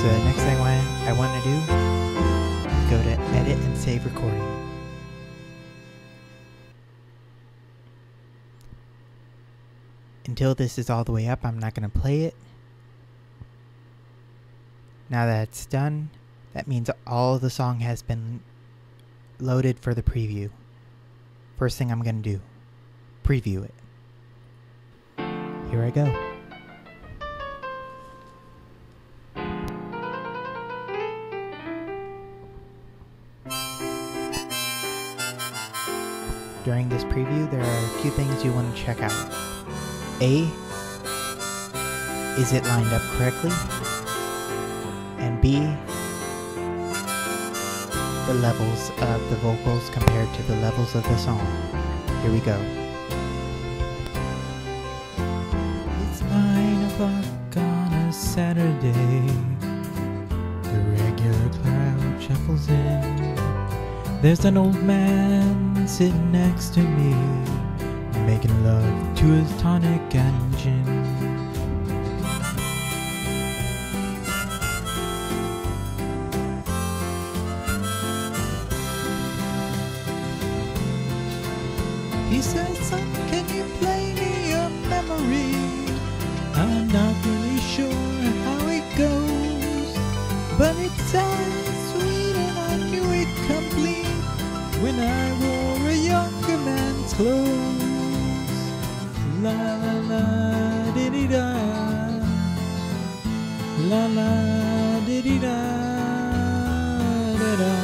So the next thing I want to do is go to edit and save recording. Until this is all the way up, I'm not going to play it. Now that it's done, that means all of the song has been loaded for the preview. First thing I'm going to do, preview it. Here I go. During this preview, there are a few things you want to check out. A, is it lined up correctly? And B, the levels of the vocals compared to the levels of the song. Here we go. It's 9 o'clock on a Saturday. The regular crowd shuffles in. There's an old man sitting next to me, making love to his tonic and gin. He says, son, can you play me a memory? I'm not really sure how it goes, but it sounds sweet and I knew it complete when I wore a younger man's clothes. La la la diddy da, la la diddy da da da.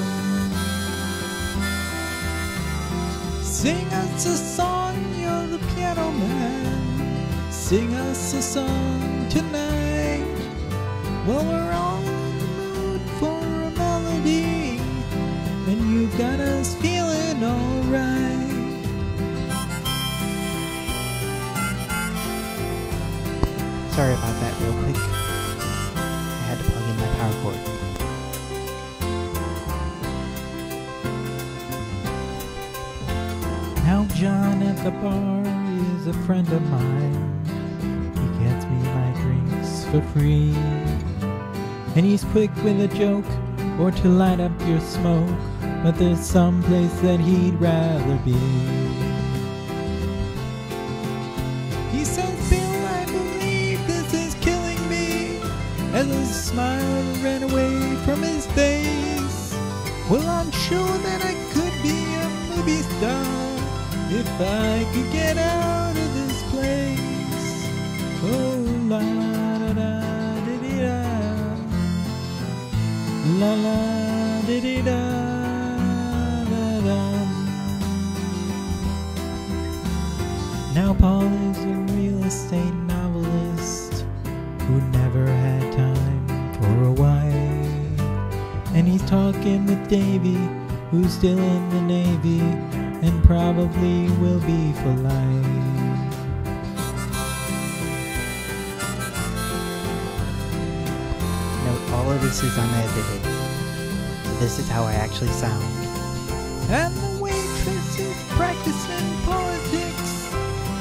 Sing us a song, you're the piano man. Sing us a song tonight. Well, we're all in the mood for a melody, and you got us feeling alright. Sorry about that real quick. I had to plug in my power cord. Now John at the bar is a friend of mine. He gets me my drinks for free, and he's quick with a joke or to light up your smoke, but there's some place that he'd rather be. He says, Bill, I believe this is killing me, as a smile ran away from his face. Well, I'm sure that I could be a movie star if I could get out of this place. Oh, la da da diddy da, la la diddy da da da. Now Paul is a real estate novelist who never had time for a wife, and he's talking with Davy, who's still in the Navy and probably will be for life. Note, all of this is unedited. So this is how I actually sound. And the waitress is practicing politics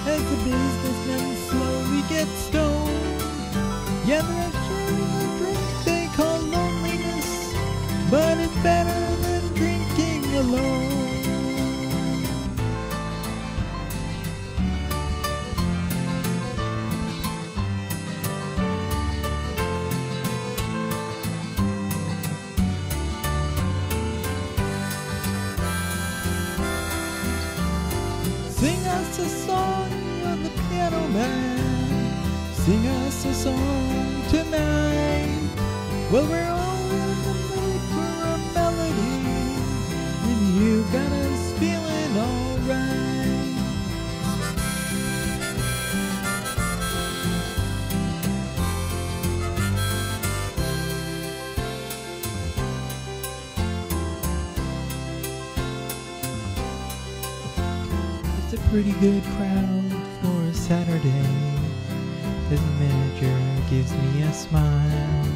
as the businessmen slowly get stoned. Yeah, they're sharing a drink they call loneliness, but it's better than drinking alone. Sing us a song, you're the piano man. Sing us a song tonight. Well, we're all in the mood for a melody, and you got us feeling alright. It's a pretty good crowd for a Saturday. The manager gives me a smile,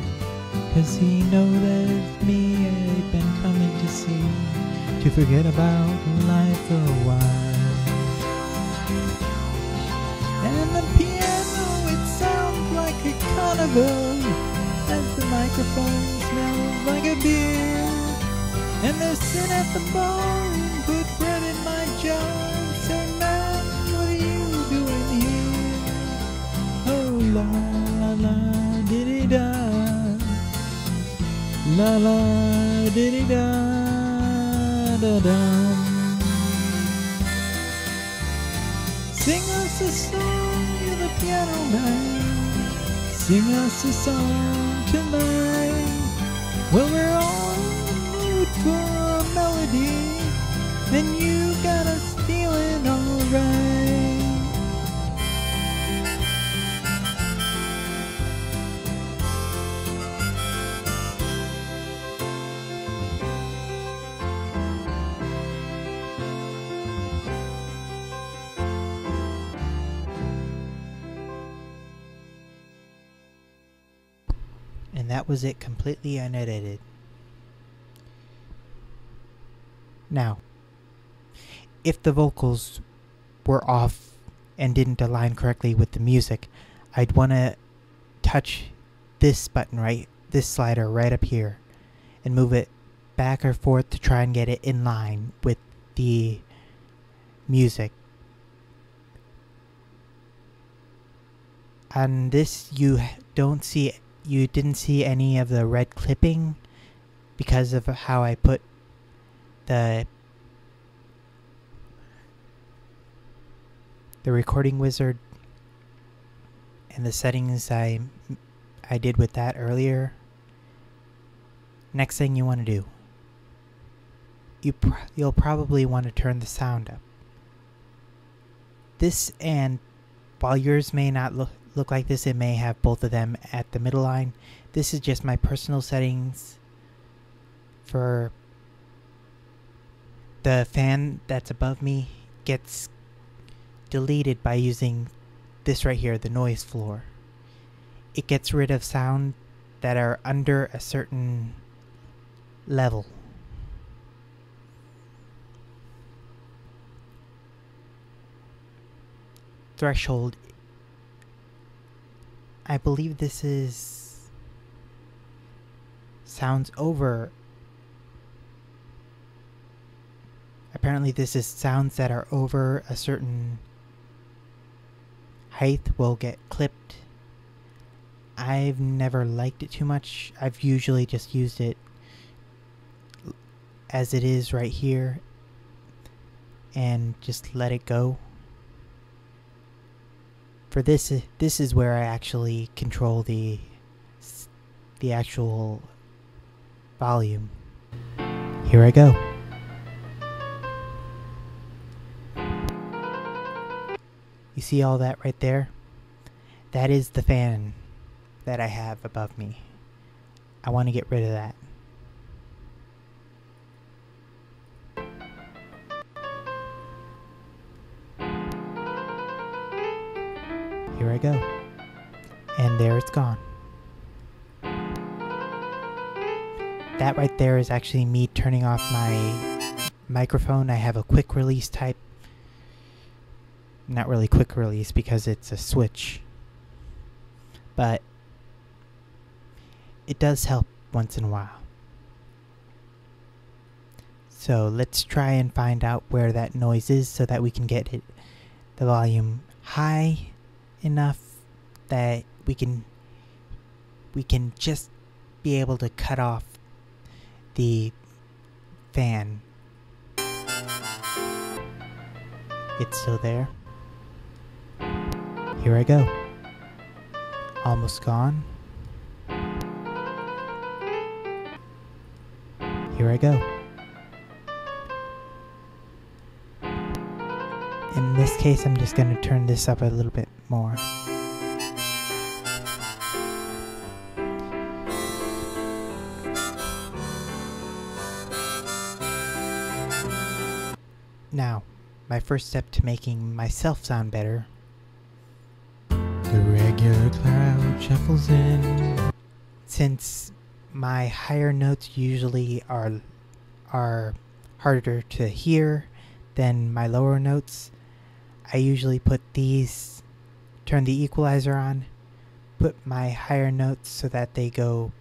'cause he know that it's me I've been coming to see, to forget about life for a while. And the piano, it sounds like a carnival, as the mic microphone smells like a beer. And the sit at the bar and put bread in my jar. Said, man, what are you doing here? Oh, la la la, diddy da. La la, diddy da, da da. Sing us a song, you're the piano man. Sing us a song tonight. Well, we're all in the mood for a melody, and you got us feeling alright. And that was it, completely unedited. Now, if the vocals were off and didn't align correctly with the music, I'd want to touch this button this slider right up here, and move it back or forth to try and get it in line with the music. On this, you didn't see any of the red clipping because of how I put the recording wizard and the settings I did with that earlier. Next thing you want to do, you'll probably want to turn the sound up. This, and while yours may not look like this, it may have both of them at the middle line. This is just my personal settings for the fan that's above me. Gets deleted by using this right here, the noise floor. It gets rid of sound that are under a certain level. Threshold, I believe this is sounds over. Apparently this is sounds that are over a certain height will get clipped. I've never liked it too much. I've usually just used it as it is right here and just let it go. For this is where I actually control the actual volume. Here I go. You see all that right there? That is the fan that I have above me. I want to get rid of that. Here I go. And there it's gone. That right there is actually me turning off my microphone. I have a quick release type. Not really quick release because it's a switch. But it does help once in a while. So let's try and find out where that noise is so that we can get the volume high enough that we can just be able to cut off the fan. It's still there. Here I go. Almost gone. Here I go. In this case, I'm just going to turn this up a little bit more. Now, my first step to making myself sound better. The regular crowd shuffles in. Since my higher notes usually are harder to hear than my lower notes, I usually put these, turn the equalizer on, put my higher notes so that they go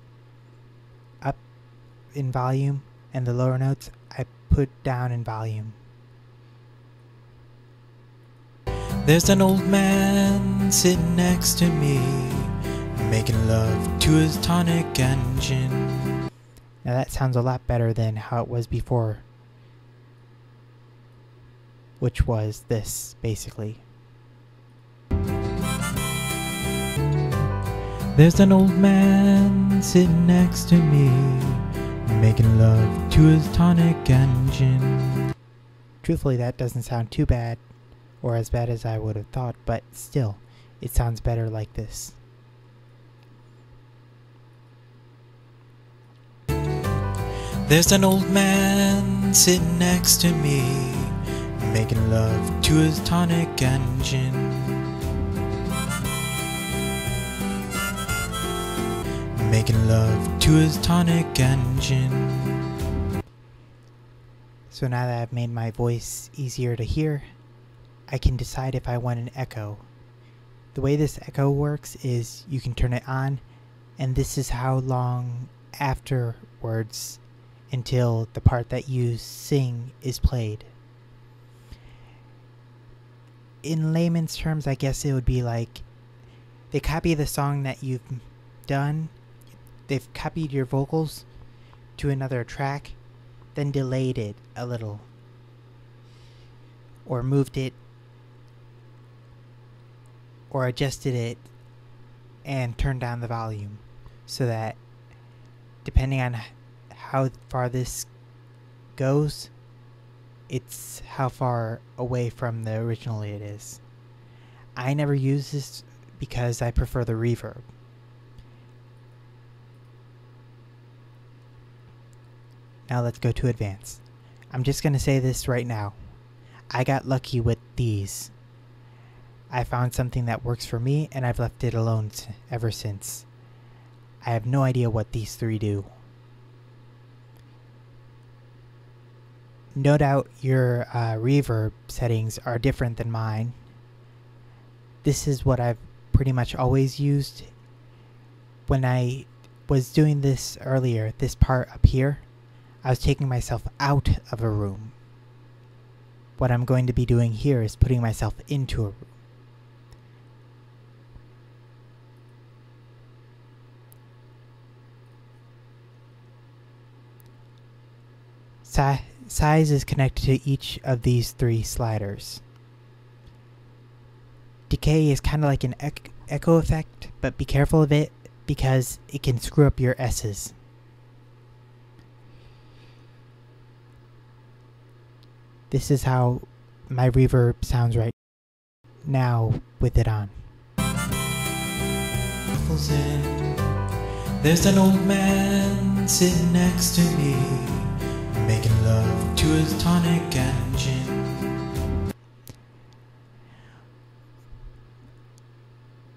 in volume and the lower notes I put down in volume. There's an old man sitting next to me, making love to his tonic engine. Now that sounds a lot better than how it was before, which was this, basically. There's an old man sitting next to me, making love to his tonic engine. Truthfully, that doesn't sound too bad, or as bad as I would have thought, but still, it sounds better like this. There's an old man sitting next to me, making love to his tonic engine. Making love to his tonic engine. So now that I've made my voice easier to hear, I can decide if I want an echo. The way this echo works is you can turn it on, and this is how long afterwards until the part that you sing is played. In layman's terms, I guess it would be like they copy the song that you've done, they've copied your vocals to another track, then delayed it a little, or moved it, or adjusted it and turned down the volume, so that depending on how far this goes, it's how far away from the original it is. I never use this because I prefer the reverb. Now let's go to advanced. I'm just going to say this right now. I got lucky with these. I found something that works for me, and I've left it alone ever since. I have no idea what these three do. No doubt your reverb settings are different than mine. This is what I've pretty much always used. When I was doing this earlier, this part up here, I was taking myself out of a room. What I'm going to be doing here is putting myself into a room. Size is connected to each of these three sliders. Decay is kind of like an echo effect, but be careful of it because it can screw up your S's. This is how my reverb sounds right now with it on. There's an old man sitting next to me, making love to his tonic engine.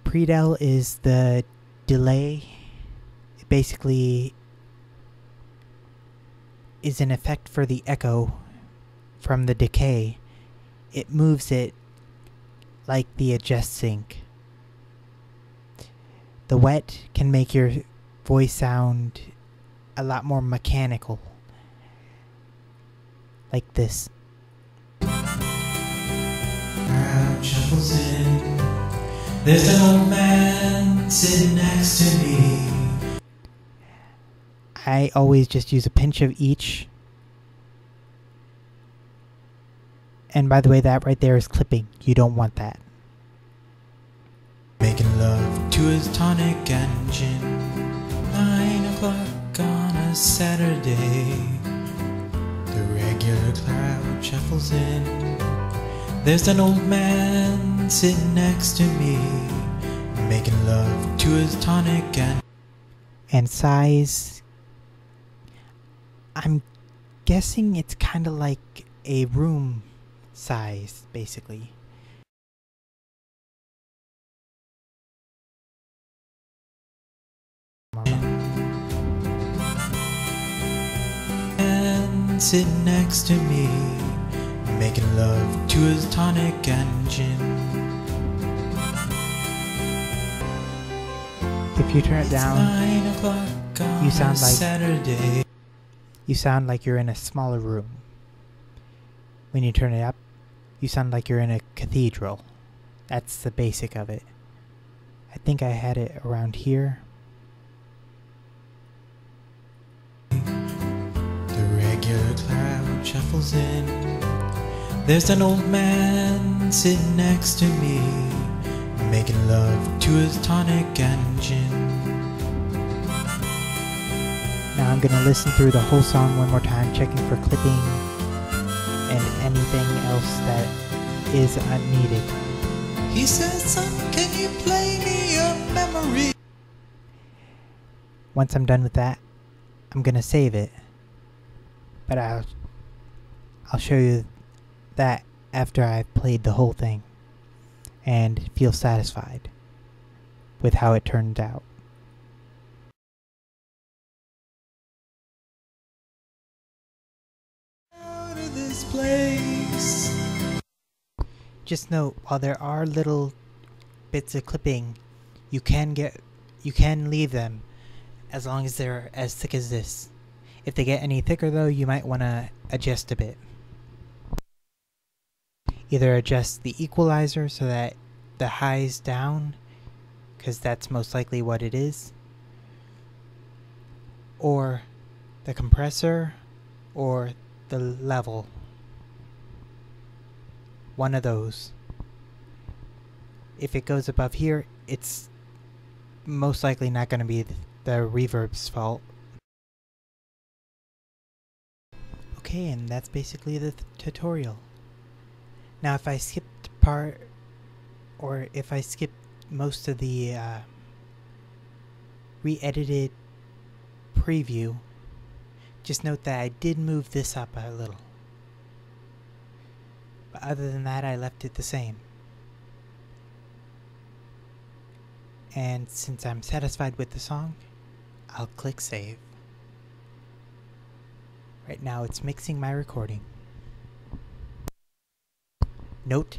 Predel is the delay. It basically is an effect for the echo from the decay. It moves it like the adjust sync. The wet can make your voice sound a lot more mechanical. Like this. Crowd shuffles in. There's an old man sitting next to me. I always just use a pinch of each. And by the way, that right there is clipping. You don't want that. Making love to his tonic engine. 9 o'clock on a Saturday. The regular crowd shuffles in. There's an old man sitting next to me, making love to his tonic and size. I'm guessing it's kind of like a room size, basically. And sitting next to me, making love to his tonic engine. If you turn it down, you sound like Saturday. you sound like you're in a smaller room. When you turn it up, you sound like you're in a cathedral. That's the basic of it. I think I had it around here. The regular crowd shuffles in. There's an old man sitting next to me, making love to his tonic and gin. Now I'm gonna listen through the whole song one more time, checking for clipping and anything else that is unneeded. He says, son, can you play me a memory? Once I'm done with that, I'm gonna save it. But I'll show you that after I've played the whole thing and feel satisfied with how it turned out. Out of this place. Just note, while there are little bits of clipping, you can leave them as long as they're as thick as this. If they get any thicker though, you might want to adjust a bit. Either adjust the equalizer so that the high's down, because that's most likely what it is, or the compressor, or the level. One of those. If it goes above here, it's most likely not going to be the reverb's fault. Okay, and that's basically the tutorial. Now if I skipped part, or if I skipped most of the re-edited preview, just note that I did move this up a little. But other than that, I left it the same. And since I'm satisfied with the song, I'll click save. Right now it's mixing my recording. Note,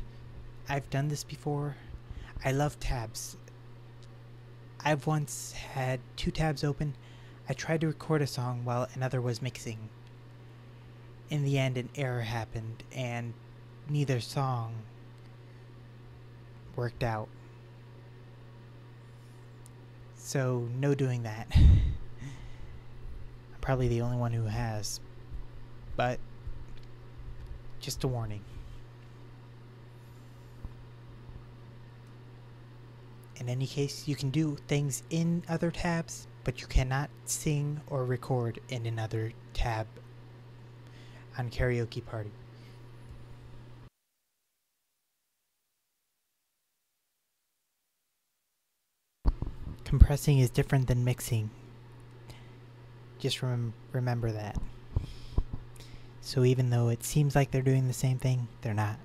I've done this before. I love tabs. I've once had 2 tabs open. I tried to record a song while another was mixing. In the end, an error happened and neither song worked out. So, no doing that. I'm probably the only one who has. But, just a warning. In any case, you can do things in other tabs, but you cannot sing or record in another tab on Karaoke Party. Compressing is different than mixing. Just remember that. So even though it seems like they're doing the same thing, they're not.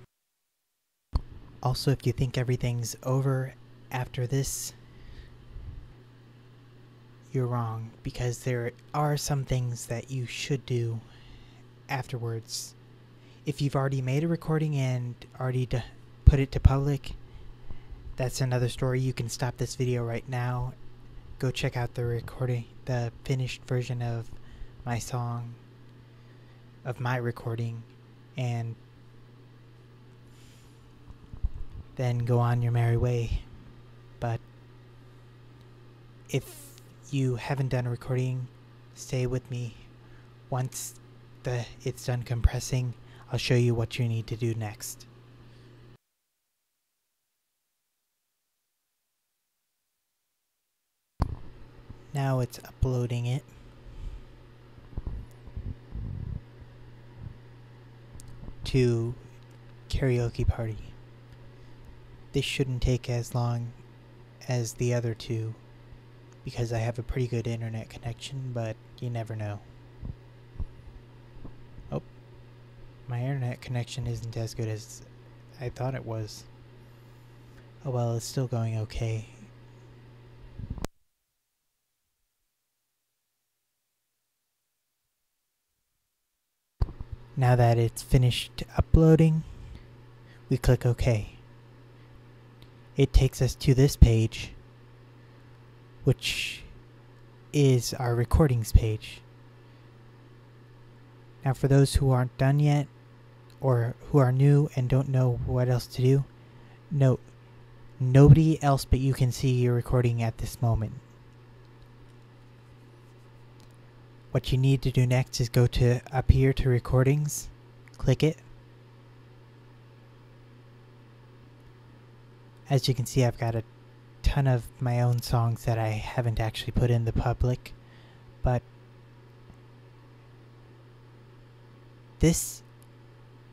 Also, if you think everything's over after this, you're wrong, because there are some things that you should do afterwards. If you've already made a recording and already put it to public, that's another story. You can stop this video right now, go check out the recording, the finished version of my song, of my recording, and then go on your merry way. But if you haven't done a recording, stay with me. Once it's done compressing, I'll show you what you need to do next. Now it's uploading it. To Karaoke Party. This shouldn't take as long as the other two, because I have a pretty good internet connection, but you never know. Oh, my internet connection isn't as good as I thought it was. Oh well, it's still going okay. Now that it's finished uploading, we click OK. It takes us to this page, which is our recordings page. Now for those who aren't done yet, or who are new and don't know what else to do, note, nobody else but you can see your recording at this moment. What you need to do next is go to up here to recordings, click it. As you can see, I've got a ton of my own songs that I haven't actually put in the public, but this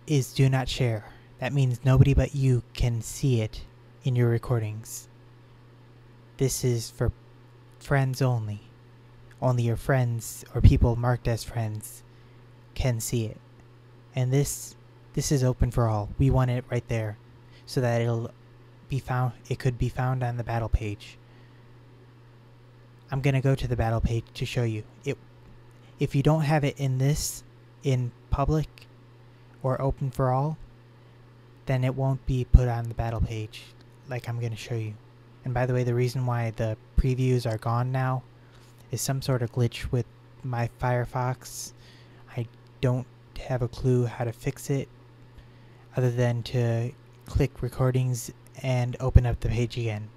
is do not share. That means nobody but you can see it in your recordings. This is for friends only. Only your friends or people marked as friends can see it. And this is open for all. We want it right there so that it could be found on the battle page. I'm gonna go to the battle page to show you it. If you don't have it in public or open for all, then it won't be put on the battle page like I'm gonna show you. And by the way, the reason why the previews are gone now is some sort of glitch with my Firefox. I don't have a clue how to fix it other than to click recordings and open up the page again.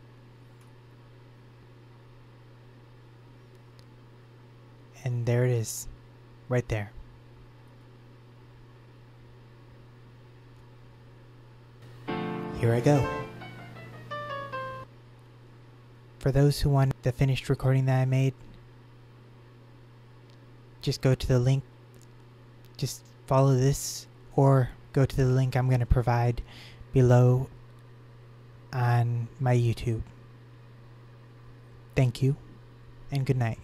And there it is, right there. Here I go. For those who want the finished recording that I made, just go to the link, just follow this, or go to the link I'm going to provide below on my YouTube. Thank you, and good night.